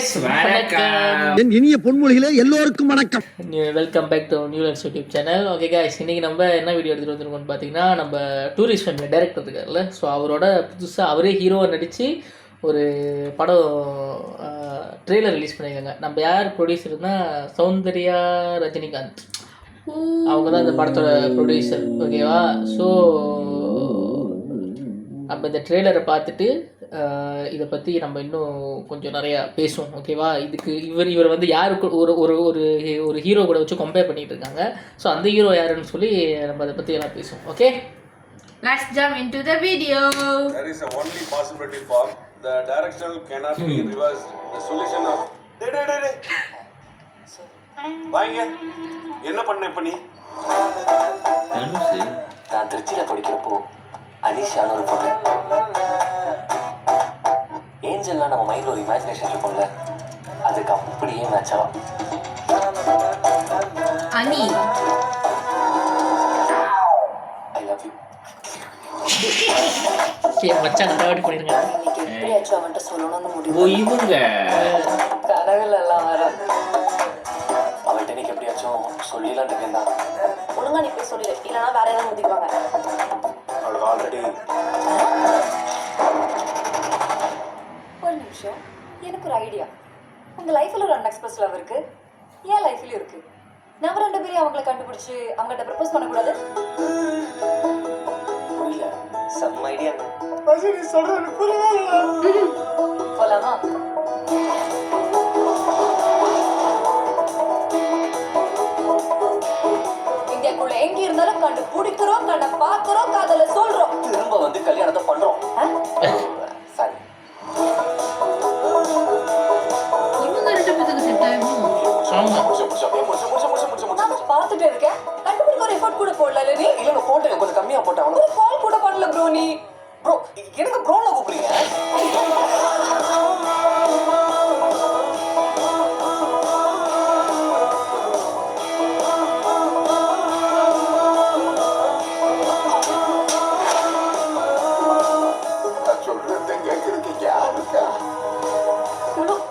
guys, வணக்கம். என் இனிய பொன்மொழிகளே எல்லோருக்கும் வணக்கம். Welcome back to New Lens YouTube channel. Okay guys, இன்னைக்கு நம்ம என்ன வீடியோ எடுத்துகிட்டு வந்துருக்கோம்னு பார்த்தீங்கன்னா, நம்ம டூரிஸ்ட் ஃபேமிலி டைரக்டர் இருக்கார்ல, ஸோ அவரோட புதுசாக அவரே ஹீரோவை நடித்து ஒரு படம் ட்ரெய்லர் ரிலீஸ் பண்ணியிருக்காங்க. நம்ம யார் ப்ரொடியூசர்னா சௌந்தர்யா ரஜினிகாந்த், அவங்க தான் இந்த படத்தோட ப்ரொடியூசர். ஓகேவா? ஸோ நம்ம இந்த ட்ரெய்லரை பார்த்துட்டு இதை பற்றி நம்ம இன்னும் கொஞ்சம் நிறையா பேசுவோம். ஓகேவா? இதுக்கு இவர் வந்து யாருக்கு ஒரு ஒரு ஒரு ஒரு ஹீரோ கூட வச்சு கம்பேர் பண்ணிகிட்டு இருக்காங்க. ஸோ அந்த ஹீரோ யாருன்னு சொல்லி நம்ம அதை பற்றி எல்லாம் பேசுவோம். Okay, let's jump into the video. There is a only possibility for the direction cannot be reversed. The solution of டேய் வாங்க, என்ன பண்ண இப்ப நீ? நான் திருச்சியில் படிக்கிறப்போ அனிஷான்னு ஒரு பொண்ணு, ஏஞ்சல்லாம் நம்ம மைண்டில் ஒரு இமேஜினேஷன் இருக்கும்ல, அதுக்கு அப்படியே மேட்ச் ஆகும். அனி, ஐ லவ் யூ. மச்சான் கண்டாடி பண்ணிருங்க. எப்படியாச்சும் அவன்கிட்ட சொல்லணும்னு முடிவு. ஓ, இவங்க கனவுல எல்லாம் வர அவன்கிட்ட இன்னைக்கு எப்படியாச்சும் சொல்லிடலாம் இருக்கேன். ஒழுங்கா நீ போய் சொல்லிடு, இல்லைன்னா வேற ஏதாவது முதிக்குவாங்க. அவளுக்கு ஆல்ரெடி ஒரு நிமிஷம், எனக்கு ஒரு ஐடியா. உங்க லைஃப்ல ஒரு அன்எக்ஸ்பிரஸ் லவ் இருக்கு, என் லைஃப்லயும் இருக்கு. நம்ம ரெண்டு பேரும் அவங்களை கண்டுபிடிச்சு அவங்ககிட்ட ப்ரப்போஸ் பண்ணக்கூடாது? புரியல. செம்ம ஐடியா. நீ சொல்றது போலாமா? இந்தியாக்குள்ள எங்க இருந்தாலும் கண்டு பிடிக்கிறோம், கண்ண பாக்குறோம், காதல சொல்றோம், திரும்ப வந்து கல்யாணத்தை பண்றோம். சாரி, இவங்க ரெண்டு பேருக்கு செட் ஆகும். நான் பார்த்துட்டே இருக்கேன். கண்டுபிடிக்க ஒரு எஃபோர்ட் கூட போடல. நீ இல்ல போட்டோ கொஞ்சம் கம்மியா போட்டா, ஒரு கால் கூட பண்ணல ப்ரோ. நீ ப்ரோ எனக்கு ப்ரோல கூப்பிடுறீங்க?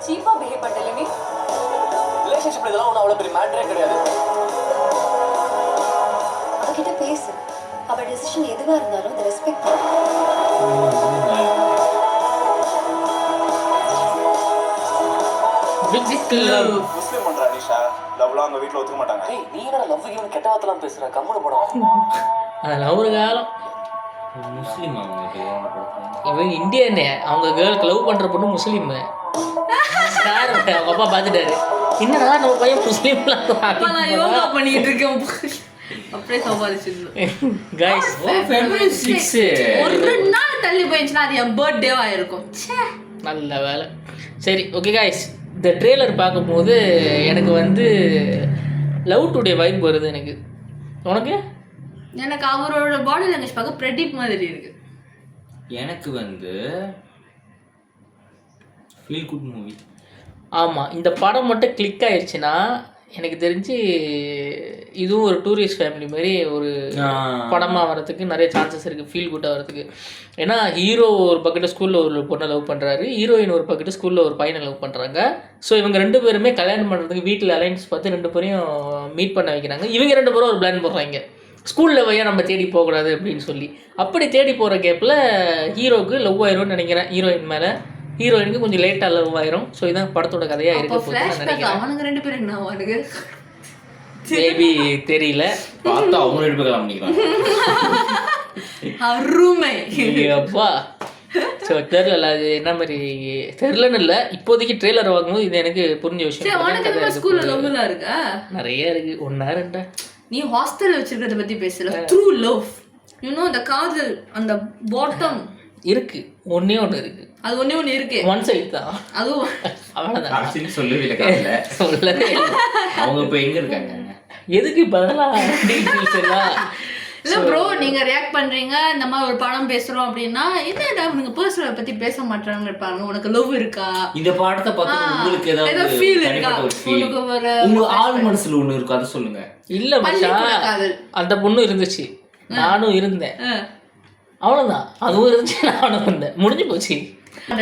சீப்பா பிஹேவ் பண்ணல. நீ ரிலேஷன்ஷிப்ல இதெல்லாம் ஒன்றும் அவ்வளோ பெரிய மேட்டரே கிடையாது. அவகிட்ட பேசு, அவ டெசிஷன் எதுவா இருந்தாலும் அதை ரெஸ்பெக்ட் பண்ணு. முஸ்லீம் பண்ற அனிஷா லவ்லாம் அவங்க வீட்டில் ஒத்துக்க மாட்டாங்க. ஏய், நீ என்ன லவ் கேம் கெட்ட வார்த்தைலாம் பேசுற? கம்முனு போடும். அதெல்லாம் ஒரு காலம். முஸ்லீம் இவங்க இந்தியன்னு, அவங்க கேர்ளுக்கு லவ் பண்ணுற பொண்ணு முஸ்லீம். அவங்க அப்பா பார்த்துட்டாரு, என்னடா நம்ம பையன் முஸ்லீம்லாம் யோகா பண்ணிட்டு இருக்கேன். அப்படியே சமாளிச்சிருந்தோம். கைஸ், ஒரு நாள் தள்ளி போயிடுச்சுன்னா அது என் பர்த்டேவா இருக்கும். நல்ல வேலை. சரி, ஓகே கைஸ், இந்த ட்ரெய்லர் பார்க்கும்போது எனக்கு வந்து லவ் டுடே வைப் வருது. எனக்கு உனக்கு? எனக்கு அவரோட பாடி லாங்குவேஜ் பார்க்க பிரதீப் மாதிரி இருக்கு. எனக்கு வந்து ஃபீல் குட் மூவி. ஆமாம், இந்த படம் மட்டும் கிளிக் ஆயிடுச்சுன்னா எனக்கு தெரிஞ்சு இதுவும் ஒரு டூரிஸ்ட் ஃபேமிலி மாதிரி ஒரு படமாக வரதுக்கு நிறைய சான்சஸ் இருக்குது, ஃபீல் குட்டாக வரதுக்கு. ஏன்னா ஹீரோ ஒரு பக்கெட்டு ஸ்கூலில் ஒரு பொண்ணை லவ் பண்ணுறாரு, ஹீரோயின் ஒரு பக்கெட்டு ஸ்கூலில் ஒரு பையனை லவ் பண்ணுறாங்க. ஸோ இவங்க ரெண்டு பேருமே கல்யாணம் பண்ணுறதுக்கு வீட்டில் அலைன்ஸ் பார்த்து ரெண்டு பேரையும் மீட் பண்ண வைக்கிறாங்க. இவங்க ரெண்டு பேரும் ஒரு பிளான் போடுறாங்க, ஸ்கூலில் வையா நம்ம தேடி போகக்கூடாது அப்படின்னு சொல்லி. அப்படி தேடி போகிற கேப்பில் ஹீரோவுக்கு லவ் ஆயிரும்னு நினைக்கிறேன் ஹீரோயின் மேலே. ஹீரோயினுக்கு கொஞ்சம் லேட்டாக லவ் ஆயிரும். ஸோ இதான் படத்தோட கதையாக இருக்க போகுது. அவனுக்கு ரெண்டு பேரும் என்ன அவனுக்கு மேபி தெரியல, பார்த்தா அவங்க ரெண்டு பேர் பண்ணிக்கலாம். அருமை அப்பா. ஸோ தெரில, அது என்ன மாதிரி தெரிலன்னு இல்லை, இப்போதைக்கு ட்ரெய்லர் வாங்கும்போது இது எனக்கு புரிஞ்ச விஷயம். ஸ்கூல்ல லவ்லாம் இருக்கா? நிறைய இருக்கு, ஒன்றா ரெண்டா. நீ ஹாஸ்டல் வச்சிருக்கிறத பத்தி பேசல. த்ரூ லவ், யூ நோ, அந்த காதல், அந்த பாட்டம் இருக்கு, ஒன்னே ஒன்று இருக்கு. அது ஒன்னே ஒன்று இருக்கு, ஒன் சைடு தான். அதுவும் அவ்வளோதான். சொல்லவே இல்லை, சொல்லவே அவங்க இப்போ எங்கே இருக்காங்க? எதுக்கு பதிலாக இல்லை ப்ரோ, நீங்கள் ரியாக்ட் பண்ணுறீங்க இந்த மாதிரி ஒரு படம் பேசுகிறோம் அப்படின்னா, என்னடா உனக்கு பர்சனலை பற்றி பேச மாட்டாங்க இருப்பாங்க. உனக்கு லவ் இருக்கா? இந்த படத்தை பார்த்து உங்களுக்கு ஏதாவது ஃபீல் இருக்கா? உங்க ஆள் மனசுல ஒன்று இருக்கும், அதை சொல்லுங்க. இல்லை மச்சான், அந்த பொண்ணு இருந்துச்சு, நானும் இருந்தேன், அவ்வளோதான். அதுவும் இருந்துச்சு, நானும் இருந்தேன், முடிஞ்சு போச்சு.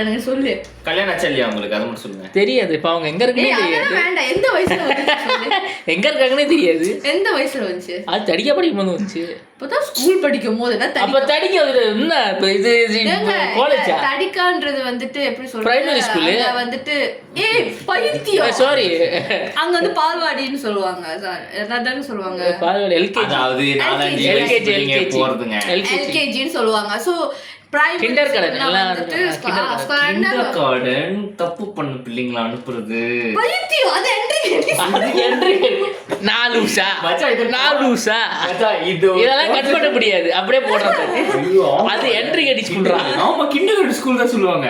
எனக்கு சொல்லு. கல்யாணம் ஆச்சா இல்லையா உங்களுக்கு, அதை மட்டும் சொல்லுங்க. தெரியாது இப்போ அவங்க எங்க இருக்குன்னே தெரியாது, அதெல்லாம் வேண்டாம். எந்த வயசுல வந்துச்சு சொல்லு. எங்க இருக்காங்கன்னே தெரியாது. எந்த வயசுல வந்துச்சு? அது தடிக்க படிக்கும் போது வந்துச்சு. இப்பதான் ஸ்கூல் படிக்கும் போது அப்ப தடிக்க என்ன இப்ப இது காலேஜா? தடிக்கான்றது வந்துட்டு எப்படி சொல்றது, பிரைமரி ஸ்கூல் வந்துட்டு பைத்தியம். சாரி, அங்க வந்து பால்வாடின்னு சொல்லுவாங்க, என்னதான்னு சொல்லுவாங்க, பால்வாடி எல்கேஜி, அதாவது 4-5 எல்கேஜி வயசு போறதுங்க. எல்கேஜின்னு சொல்லுவாங்க. சோ கிண்டர்கார்டன் எல்லாம் கிண்டர்கார்டன் தப்பு பண்ண பிள்ளைங்களை அனுப்புறது பைத்தியம். அது இதெல்லாம் கட் பண்ண முடியாது, அப்படியே போடுறது. அது என்ட்ரி கட்டி ஸ்கூல்றாங்க. ஆமா, கிண்டர்கார்டன் ஸ்கூல் தான் சொல்லுவாங்க.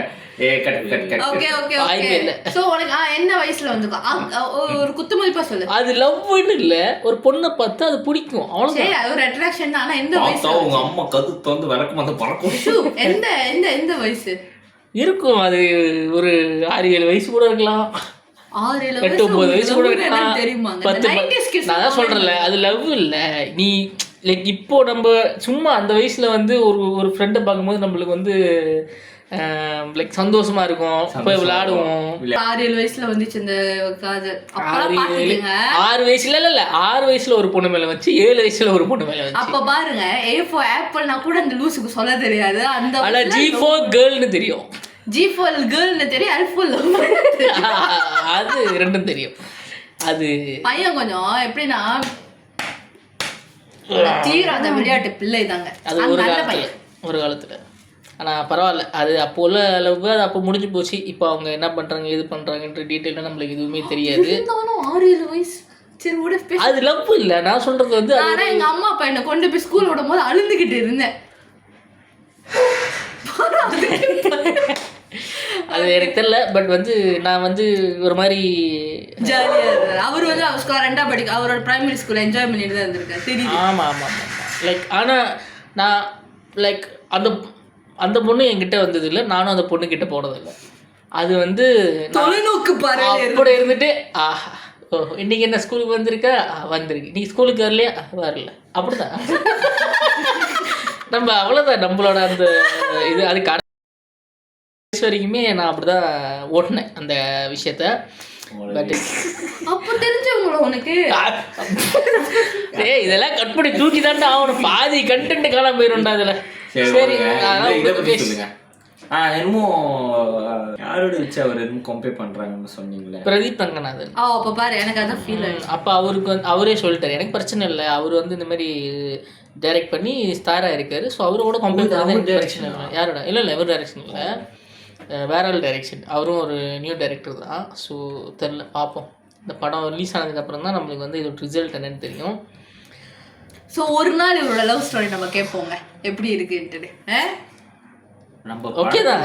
Okay okay okay. சோ உனக்கு என்ன வயசுல வந்துக்கும் ஒரு குத்துமதிப்பா சொல்லு. அது லவ்னு இல்ல, ஒரு பொண்ணை பார்த்தா அது பிடிக்கும், அவ்வளவுதான். அது ஒரு அட்ராக்ஷன் தான். ஆனா எந்த வயசுல? உங்க அம்மா கதுத்து வந்து விளக்கம் வந்து பறக்கும். எந்த எந்த எந்த வயசு இருக்கும்? அது ஒரு 6-7 வயசு கூட இருக்கலாம், 8-9 வயசு கூட இருக்கலாம், தெரியுமாங்க? 10. நான் தான் சொல்றேன்ல, அது லவ் இல்ல. நீ லைக் இப்போ நம்ம சும்மா அந்த வயசுல வந்து ஒரு ஃப்ரெண்டை பார்க்கும்போது நம்மளுக்கு வந்து லைக் சந்தோஷமா இருக்கும், போய் விளையாடுவோம். 6-7 வயசுல வந்துச்சு இந்த காதல். 6 வயசுல இல்ல 6 வயசுல ஒரு பொண்ணு மேல வச்சு, 7 வயசுல ஒரு பொண்ணு மேல வச்சு. அப்ப பாருங்க, A for apple நான் கூட அந்த லூசுக்கு சொல்ல தெரியாது. அந்த ஆனா G for girlனு தெரியும், G for girlனு தெரியும், L for love அது ரெண்டும் தெரியும். அது பையன் கொஞ்சம் எப்படின்னா தீராத விளையாட்டு பிள்ளை தாங்க. அது ஒரு காலத்துல. ஆனால் பரவாயில்ல, அது அப்போ உள்ள அளவுக்கு அது அப்போ முடிஞ்சு போச்சு. இப்போ அவங்க என்ன பண்ணுறாங்க, எது பண்ணுறாங்கன்ற டீட்டெயிலாக நம்மளுக்கு எதுவுமே தெரியாது. 6-7 வயசு சரி விட. அது லவ் இல்லை, நான் சொல்கிறது வந்து. ஆனால் எங்கள் அம்மா அப்பா என்னை கொண்டு போய் ஸ்கூல் விடும் போது அழுந்துக்கிட்டு இருந்தேன். அது எனக்கு தெரியல, பட் வந்து நான் வந்து ஒரு மாதிரி ஜாலியாக இருந்தேன். அவர் வந்து அவர் 2ஆம் படிக்க அவரோட பிரைமரி ஸ்கூலில் என்ஜாய் பண்ணிட்டு தான் இருந்திருக்காரு. தெரியுது. ஆமாம் ஆமாம் ஆமாம். லைக் ஆனால் நான் லைக் அந்த பொண்ணு என்கிட்ட வந்தது இல்லை, நானும் அந்த பொண்ணு கிட்ட போனதில்லை. அது வந்து தொலைநோக்கு பாரு அப்படி இருந்துட்டு, ஆஹா ஓ இன்னைக்கு என்ன ஸ்கூலுக்கு வந்திருக்கா, வந்திருக்கு. நீ ஸ்கூலுக்கு வரலையா, வரல. அப்படிதான் நம்ம அவ்வளோதான் நம்மளோட அந்த இது. அது கடைசி வரைக்குமே நான் அப்படிதான் ஓட்டினேன் அந்த விஷயத்த. பட் அப்போ தெரிஞ்சவங்கள உனக்கு இதெல்லாம் கட் பண்ணி தூக்கி தாண்டா ஆகணும், பாதி கண்டென்ட் காணாம போயிரும்டா இதுல. சரி என்னமோ யாரோட வச்சு அவர் என்னமோ கம்பேர் பண்றாங்கன்னு சொன்னீங்களே, பிரதீப் ரங்கநாதன். அப்ப பாரு எனக்கு அதான் ஃபீல் ஆயிடுச்சு. அப்ப அவருக்கு வந்து அவரே சொல்லிட்டாரு, எனக்கு பிரச்சனை இல்லை, அவர் வந்து இந்த மாதிரி டைரக்ட் பண்ணி ஸ்டாரா இருக்காரு, ஸோ அவரு கூட கம்பேர் பண்ணாத பிரச்சனை இல்லை. யாரோட இல்லை எவர் டைரக்ஷன் இல்லை, வேற ஆள் டைரக்ஷன். அவரும் ஒரு நியூ டைரக்டர் தான். ஸோ தெரில, பார்ப்போம். இந்த படம் ரிலீஸ் ஆனதுக்கப்புறம் தான் நம்மளுக்கு வந்து இதோட ரிசல்ட் என்னன்னு தெரியும். ஸோ ஒரு நாள் இவரோட லவ் ஸ்டோரி நம்ம கேட்போங்க எப்படி இருக்குன்ட்டு. நம்ம ஓகே தான்.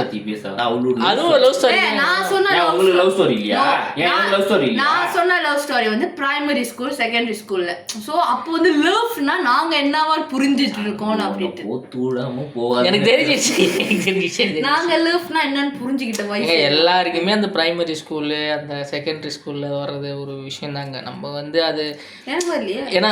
அதுவும் லவ் ஸ்டோரி. நான் சொன்ன உங்களுக்கு லவ் ஸ்டோரி இல்லையா? ஏன் லவ் ஸ்டோரி? நான் சொன்ன லவ் ஸ்டோரி வந்து பிரைமரி ஸ்கூல் செகண்டரி ஸ்கூல்ல. சோ அப்போ வந்து லவ்னா நாங்க என்னவா புரிஞ்சிட்டு இருக்கோம் அப்படிட்டு எனக்கு தெரிஞ்சிச்சு. நாங்க லவ்னா என்னன்னு புரிஞ்சுக்கிட்ட வயசு எல்லாருக்குமே அந்த பிரைமரி ஸ்கூலு அந்த செகண்டரி ஸ்கூல்ல வர்றது ஒரு விஷயம் தாங்க. நம்ம வந்து அது எனக்கு வரலையே. ஏன்னா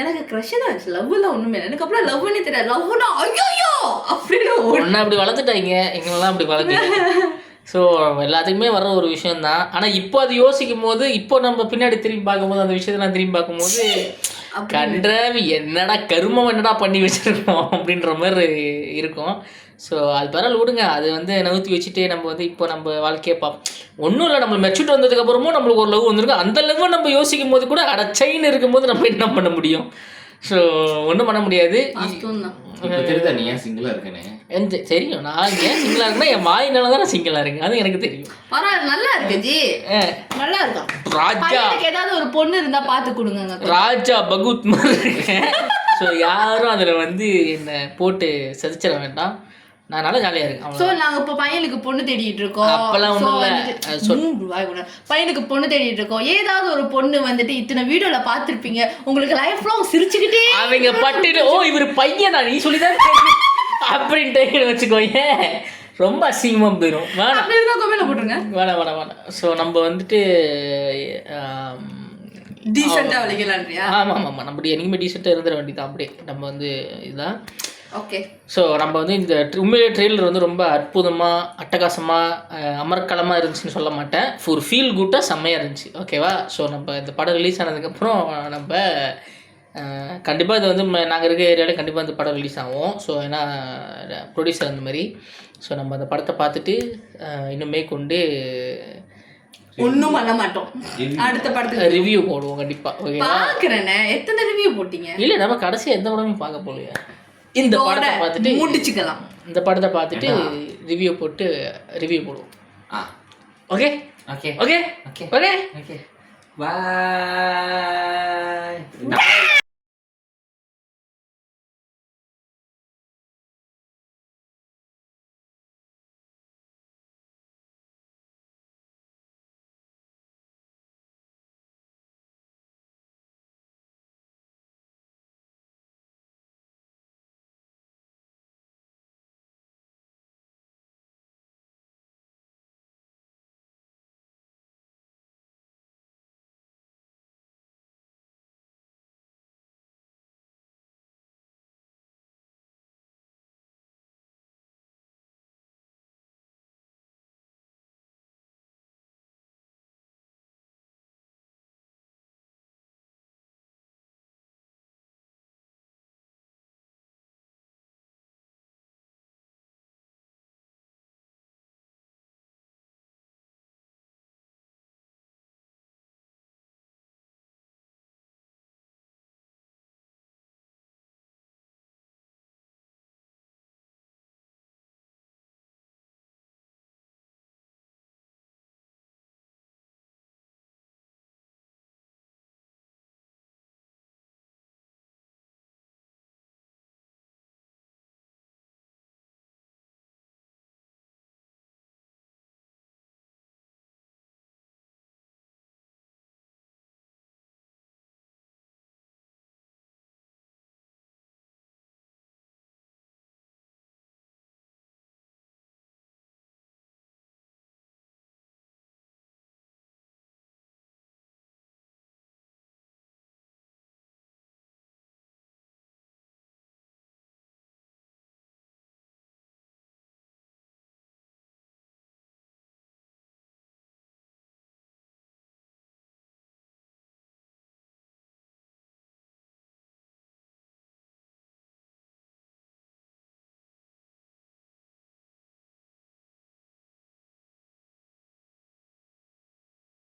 எனக்கு க்ரஷ் தான் இருந்துச்சு, லவ்லாம் ஒண்ணுமே இல்லை. எனக்கு அப்புறம் லவ்னே தெரியாது. லவ்னா ஐயோ அப்படின்னு ஒன்று அப்படி வளர்த்துட்டாங்க, எங்களெல்லாம் அப்படி வளர்த்துட்டாங்க. ஸோ எல்லாத்துக்குமே வர்ற ஒரு விஷயம் தான். ஆனால் இப்போ அது யோசிக்கும் போது, இப்போ நம்ம பின்னாடி திரும்பி பார்க்கும்போது, அந்த விஷயத்தெல்லாம் திரும்பி பார்க்கும்போது கன்றாவி என்னடா கருமம் என்னடா பண்ணி வச்சிருக்கோம் அப்படின்ற மாதிரி இருக்கும். ஸோ அது பரவாயில்ல விடுங்க, அது வந்து நவுத்தி வச்சுட்டு நம்ம வந்து இப்போ நம்ம வாழ்க்கையை பார்ப்போம். ஒன்றும் இல்லை, நம்ம மெச்சூரிட்டி வந்ததுக்கப்புறமும் நம்மளுக்கு ஒரு லவ் வந்திருக்கு. அந்த லவ்வை நம்ம யோசிக்கும் போது கூட அடச்சைன்னு இருக்கும்போது நம்ம என்ன பண்ண முடியும்? ஸோ ஒன்றும் பண்ண முடியாது. தெரியுதா நீ ஏன் சிங்கிளாக இருக்கேன்னு? எனக்கு தெரியும், நான் ஏன் சிங்கிளாக இருக்குன்னா என் வாயினால தான் நான் சிங்கிளாக இருக்கேன், அது எனக்கு தெரியும். பரவாயில்ல, நல்லா இருக்கு ஜி, நல்லா இருக்கும். ராஜா ஏதாவது ஒரு பொண்ணு இருந்தால் பார்த்து கொடுங்க. ராஜா பகூத் மாதிரி இருக்கேன். ஸோ யாரும் அதில் வந்து என்னை போட்டு செதிச்சிட வேண்டாம், நான் நல்லா ஜாலியாக இருக்கேன். ஸோ நாங்கள் இப்போ பையனுக்கு பொண்ணு தேடிட்டு இருக்கோம். அப்பெல்லாம் ஒன்றும் இல்லை, பையனுக்கு பொண்ணு தேடிட்டு இருக்கோம். ஏதாவது ஒரு பொண்ணு வந்துட்டு இத்தனை வீடியோல பார்த்துருப்பீங்க, உங்களுக்கு லைஃப் லாங் சிரிச்சுக்கிட்டே அவங்க பட்டுட்டு ஓ இவர் பையனா நீ சொல்லிதான் அப்படின்ட்டு வச்சுக்கோங்க, ரொம்ப அசிங்கமாக போயிடும். போட்டுருங்க, வேணாம் வேணாம் வேணாம். ஸோ நம்ம வந்துட்டு டீசெண்டாக விளைக்கலான்றியா? ஆமாம் ஆமாம், நம்ம என்னைக்குமே டீசெண்டாக இருந்துட வேண்டியதான். அப்படியே நம்ம வந்து இதுதான். ஓகே. ஸோ நம்ம வந்து இந்த உண்மையிலே ட்ரெய்லர் வந்து ரொம்ப அற்புதமாக அட்டகாசமாக அமர்க்களமாக இருந்துச்சுன்னு சொல்ல மாட்டேன். ஒரு ஃபீல் குட்டாக செம்மையாக இருந்துச்சு. ஓகேவா? ஸோ நம்ம இந்த படம் ரிலீஸ் ஆனதுக்கப்புறம் நம்ம கண்டிப்பாக இது வந்து நாங்கள் இருக்க ஏரியாவில் கண்டிப்பாக இந்த படம் ரிலீஸ் ஆகும். ஸோ ஏன்னா ப்ரொடியூசர் அந்த மாதிரி. ஸோ நம்ம அந்த படத்தை பார்த்துட்டு இன்னும் மேற்கொண்டு ஒன்றும் பண்ண மாட்டோம். அடுத்த படத்துக்கு ரிவ்யூ போடுவோம் கண்டிப்பாக. ஓகேவா? பார்க்குறேனே எத்தனை ரிவ்யூ போட்டீங்க? இல்லை நம்ம கடைசியாக எந்த படமும் பார்க்க போகலையா? இந்த படத்தை பார்த்துட்டு முடிச்சுக்கலாம். இந்த படத்தை பார்த்துட்டு ரிவ்யூ போட்டு ரிவ்யூ போடுவோம். Okay okay okay okay okay okay bye.